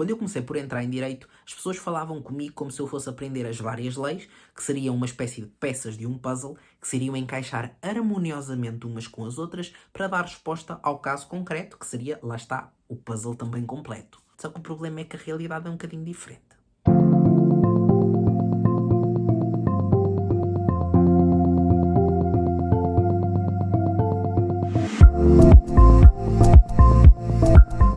Quando eu comecei por entrar em Direito, as pessoas falavam comigo como se eu fosse aprender as várias leis, que seriam uma espécie de peças de um puzzle, que se iriam encaixar harmoniosamente umas com as outras para dar resposta ao caso concreto, que seria, lá está, o puzzle também completo. Só que o problema é que a realidade é um bocadinho diferente.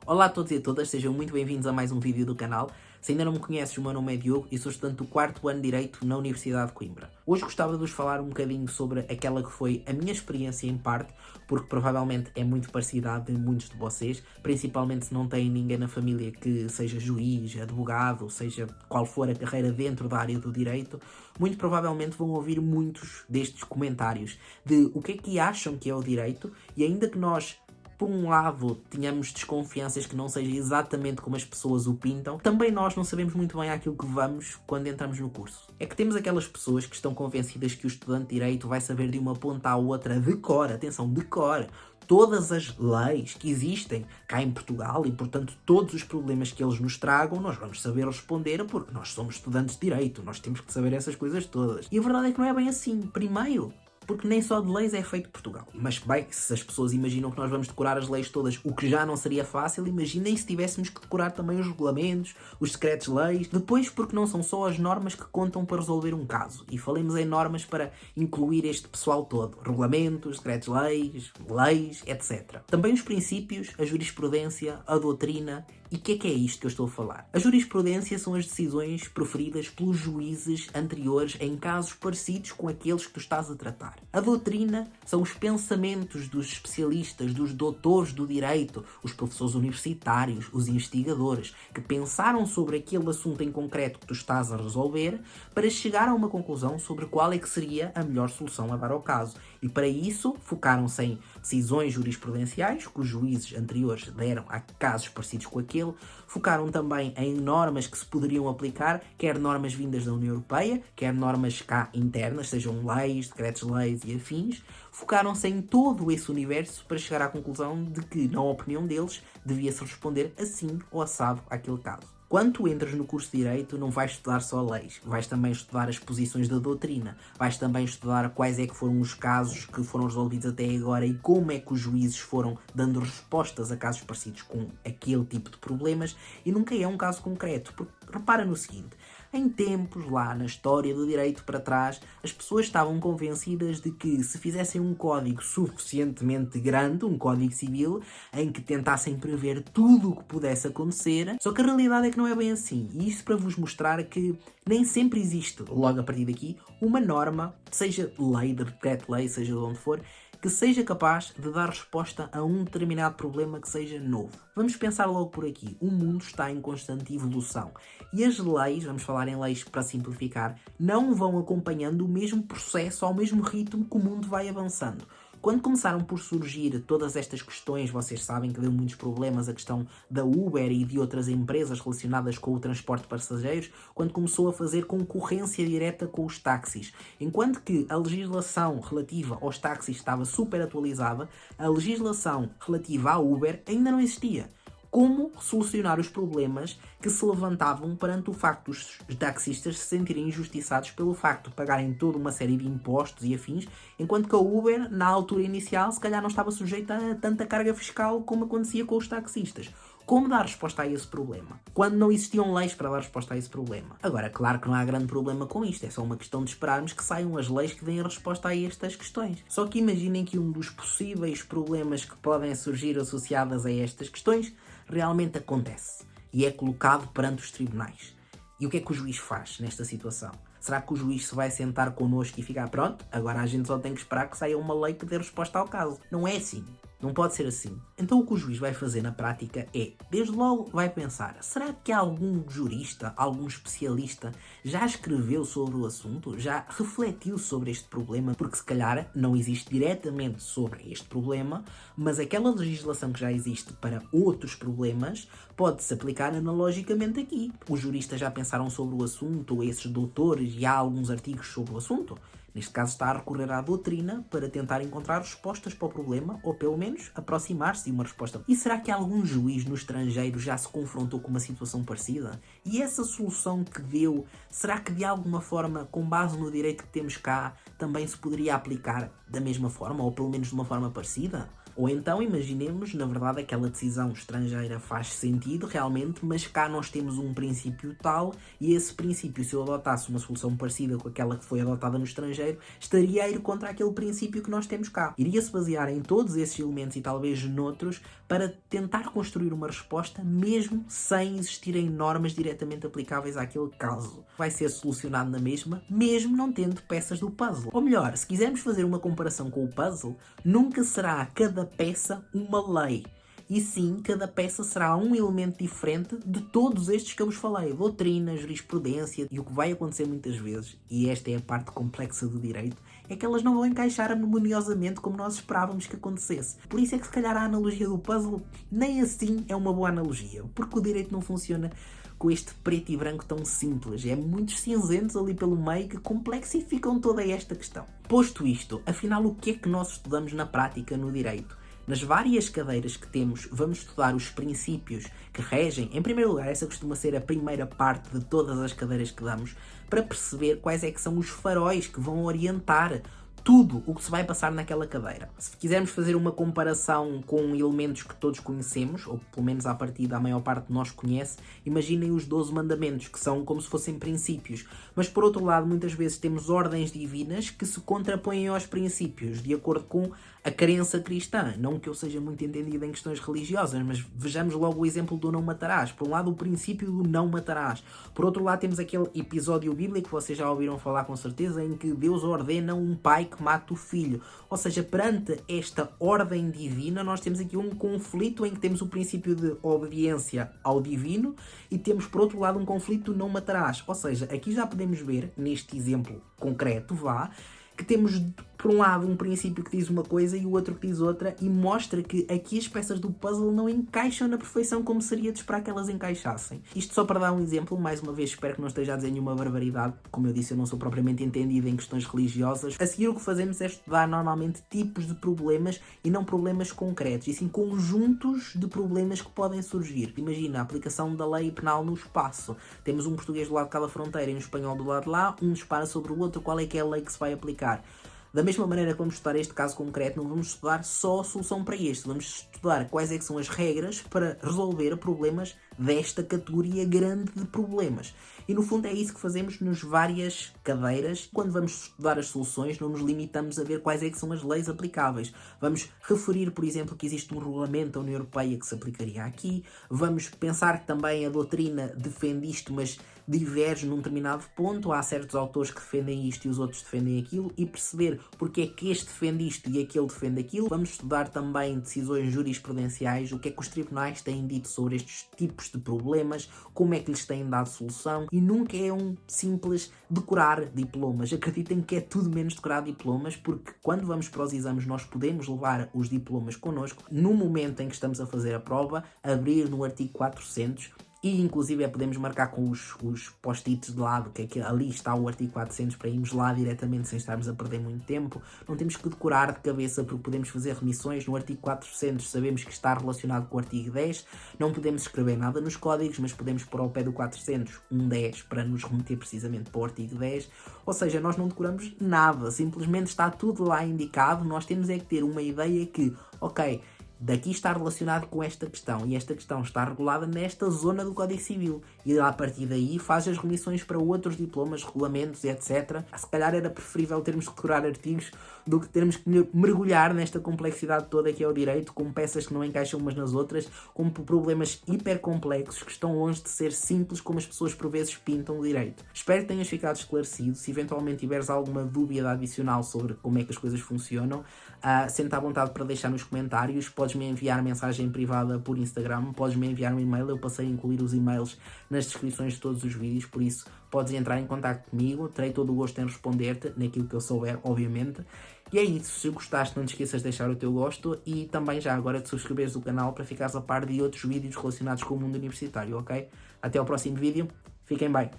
Olá a todos e a todas, sejam muito bem-vindos a mais um vídeo do canal. Se ainda não me conheces, o meu nome é Diogo e sou estudante do 4º ano de Direito na Universidade de Coimbra. Hoje gostava de vos falar um bocadinho sobre aquela que foi a minha experiência em parte, porque provavelmente é muito parecida à de muitos de vocês, principalmente se não têm ninguém na família que seja juiz, advogado, seja qual for a carreira dentro da área do Direito, muito provavelmente vão ouvir muitos destes comentários de o que acham que é o Direito, e ainda que nós por um lado, tínhamos desconfianças que não seja exatamente como as pessoas o pintam, também nós não sabemos muito bem aquilo que vamos quando entramos no curso. É que temos aquelas pessoas que estão convencidas que o estudante de Direito vai saber de uma ponta à outra de cor, atenção, de cor, todas as leis que existem cá em Portugal e, portanto, todos os problemas que eles nos tragam, nós vamos saber responder porque nós somos estudantes de Direito, nós temos que saber essas coisas todas. E a verdade é que não é bem assim. Primeiro, porque nem só de leis é feito Portugal. Mas bem, se as pessoas imaginam que nós vamos decorar as leis todas, o que já não seria fácil, imaginem se tivéssemos que decorar também os regulamentos, os decretos-leis. Depois, porque não são só as normas que contam para resolver um caso. E falemos em normas para incluir este pessoal todo. Regulamentos, decretos-leis, leis, etc. Também os princípios, a jurisprudência, a doutrina. E o que é isto que eu estou a falar? A jurisprudência são as decisões proferidas pelos juízes anteriores em casos parecidos com aqueles que tu estás a tratar. A doutrina são os pensamentos dos especialistas, dos doutores do direito, os professores universitários, os investigadores, que pensaram sobre aquele assunto em concreto que tu estás a resolver para chegar a uma conclusão sobre qual é que seria a melhor solução a dar ao caso. E para isso focaram-se em decisões jurisprudenciais que os juízes anteriores deram a casos parecidos com aquele, focaram também em normas que se poderiam aplicar, quer normas vindas da União Europeia, quer normas cá internas, sejam leis, decretos-leis e afins, focaram-se em todo esse universo para chegar à conclusão de que, na opinião deles, devia-se responder assim ou assado àquele caso. Quando tu entras no curso de Direito, não vais estudar só leis, vais também estudar as posições da doutrina, vais também estudar quais é que foram os casos que foram resolvidos até agora e como é que os juízes foram dando respostas a casos parecidos com aquele tipo de problemas, e nunca é um caso concreto, porque repara no seguinte: em tempos, lá na história do direito para trás, as pessoas estavam convencidas de que se fizessem um código suficientemente grande, um código civil, em que tentassem prever tudo o que pudesse acontecer, só que a realidade é que não é bem assim. E isto para vos mostrar que nem sempre existe, logo a partir daqui, uma norma, seja lei, de decreto-lei, seja de onde for, que seja capaz de dar resposta a um determinado problema que seja novo. Vamos pensar logo por aqui. O mundo está em constante evolução e as leis, vamos falar em leis para simplificar, não vão acompanhando o mesmo processo ao mesmo ritmo que o mundo vai avançando. Quando começaram por surgir todas estas questões, vocês sabem que deu muitos problemas a questão da Uber e de outras empresas relacionadas com o transporte de passageiros, quando começou a fazer concorrência direta com os táxis. Enquanto que a legislação relativa aos táxis estava super atualizada, a legislação relativa à Uber ainda não existia. Como solucionar os problemas que se levantavam perante o facto dos taxistas se sentirem injustiçados pelo facto de pagarem toda uma série de impostos e afins, enquanto que a Uber, na altura inicial, se calhar não estava sujeita a tanta carga fiscal como acontecia com os taxistas. Como dar resposta a esse problema? Quando não existiam leis para dar resposta a esse problema. Agora, claro que não há grande problema com isto, é só uma questão de esperarmos que saiam as leis que deem a resposta a estas questões. Só que imaginem que um dos possíveis problemas que podem surgir associados a estas questões realmente acontece e é colocado perante os tribunais. E o que é que o juiz faz nesta situação? Será que o juiz se vai sentar connosco e ficar pronto? Agora a gente só tem que esperar que saia uma lei que dê resposta ao caso. Não é assim. Não pode ser assim. Então o que o juiz vai fazer na prática é, desde logo vai pensar, será que algum jurista, algum especialista já escreveu sobre o assunto? Já refletiu sobre este problema? Porque se calhar não existe diretamente sobre este problema, mas aquela legislação que já existe para outros problemas pode-se aplicar analogicamente aqui. Os juristas já pensaram sobre o assunto, esses doutores, e há alguns artigos sobre o assunto? Neste caso está a recorrer à doutrina para tentar encontrar respostas para o problema, ou pelo menos aproximar-se de uma resposta. E será que algum juiz no estrangeiro já se confrontou com uma situação parecida? E essa solução que deu, será que de alguma forma, com base no direito que temos cá, também se poderia aplicar da mesma forma, ou pelo menos de uma forma parecida? Ou então imaginemos, na verdade, aquela decisão estrangeira faz sentido realmente, mas cá nós temos um princípio tal, e esse princípio, se eu adotasse uma solução parecida com aquela que foi adotada no estrangeiro, estaria a ir contra aquele princípio que nós temos cá. Iria-se basear em todos esses elementos e talvez noutros para tentar construir uma resposta mesmo sem existirem normas diretamente aplicáveis àquele caso. Vai ser solucionado na mesma, mesmo não tendo peças do puzzle. Ou melhor, se quisermos fazer uma comparação com o puzzle, nunca será cada peça uma lei. E sim, cada peça será um elemento diferente de todos estes que eu vos falei. Doutrina, jurisprudência. E o que vai acontecer muitas vezes, e esta é a parte complexa do direito, é que elas não vão encaixar harmoniosamente como nós esperávamos que acontecesse. Por isso é que se calhar a analogia do puzzle nem assim é uma boa analogia. Porque o direito não funciona com este preto e branco tão simples. É muitos cinzentos ali pelo meio que complexificam toda esta questão. Posto isto, afinal o que é que nós estudamos na prática no direito? Nas várias cadeiras que temos, vamos estudar os princípios que regem. Em primeiro lugar, essa costuma ser a primeira parte de todas as cadeiras que damos, para perceber quais é que são os faróis que vão orientar tudo o que se vai passar naquela cadeira. Se quisermos fazer uma comparação com elementos que todos conhecemos, ou pelo menos à partida a maior parte de nós conhece, imaginem os 12 mandamentos, que são como se fossem princípios. Mas por outro lado, muitas vezes temos ordens divinas que se contrapõem aos princípios, de acordo com a crença cristã. Não que eu seja muito entendido em questões religiosas, mas vejamos logo o exemplo do não matarás. Por um lado, o princípio do não matarás. Por outro lado, temos aquele episódio bíblico que vocês já ouviram falar com certeza, em que Deus ordena um pai que mata o filho. Ou seja, perante esta ordem divina, nós temos aqui um conflito em que temos o princípio de obediência ao divino e temos, por outro lado, um conflito do não matarás. Ou seja, aqui já podemos ver, neste exemplo concreto, que temos, por um lado, um princípio que diz uma coisa e o outro que diz outra, e mostra que aqui as peças do puzzle não encaixam na perfeição como seria de esperar que elas encaixassem. Isto só para dar um exemplo, mais uma vez espero que não esteja a dizer nenhuma barbaridade, como eu disse, eu não sou propriamente entendido em questões religiosas. A seguir o que fazemos é estudar normalmente tipos de problemas e não problemas concretos, e sim conjuntos de problemas que podem surgir. Imagina a aplicação da lei penal no espaço. Temos um português do lado de cada fronteira e um espanhol do lado de lá, um dispara sobre o outro, qual é que é a lei que se vai aplicar? Da mesma maneira que vamos estudar este caso concreto, não vamos estudar só a solução para este, vamos estudar quais é que são as regras para resolver problemas desta categoria grande de problemas. E no fundo é isso que fazemos nas várias cadeiras. Quando vamos estudar as soluções, não nos limitamos a ver quais é que são as leis aplicáveis. Vamos referir, por exemplo, que existe um regulamento da União Europeia que se aplicaria aqui. Vamos pensar que também a doutrina defende isto, mas diverge num determinado ponto. Há certos autores que defendem isto e os outros defendem aquilo, e perceber porque é que este defende isto e aquele defende aquilo. Vamos estudar também decisões jurisprudenciais, o que é que os tribunais têm dito sobre estes tipos de problemas, como é que lhes têm dado solução, e nunca é um simples decorar diplomas. Acreditem que é tudo menos decorar diplomas, porque quando vamos para os exames nós podemos levar os diplomas connosco, no momento em que estamos a fazer a prova, abrir no artigo 400, e inclusive podemos marcar com os post-its de lado, que é que ali está o artigo 400, para irmos lá diretamente sem estarmos a perder muito tempo. Não temos que decorar de cabeça, porque podemos fazer remissões. No artigo 400 sabemos que está relacionado com o artigo 10, não podemos escrever nada nos códigos, mas podemos pôr ao pé do 400 um 10 para nos remeter precisamente para o artigo 10. Ou seja, nós não decoramos nada, simplesmente está tudo lá indicado. Nós temos é que ter uma ideia que, ok, daqui está relacionado com esta questão, e esta questão está regulada nesta zona do Código Civil, e a partir daí faz as remissões para outros diplomas, regulamentos, etc. Se calhar era preferível termos que decorar artigos do que termos que mergulhar nesta complexidade toda que é o direito, com peças que não encaixam umas nas outras, com problemas hiper complexos que estão longe de ser simples como as pessoas por vezes pintam o direito. Espero que tenhas ficado esclarecido. Se eventualmente tiveres alguma dúvida adicional sobre como é que as coisas funcionam, sente à vontade para deixar nos comentários. Podes-me enviar mensagem privada por Instagram, podes-me enviar um e-mail, eu passei a incluir os e-mails nas descrições de todos os vídeos, por isso podes entrar em contato comigo, terei todo o gosto em responder-te naquilo que eu souber, obviamente. E é isso, se gostaste não te esqueças de deixar o teu gosto e também já agora de subscreveres o canal para ficares a par de outros vídeos relacionados com o mundo universitário, ok? Até ao próximo vídeo, fiquem bem!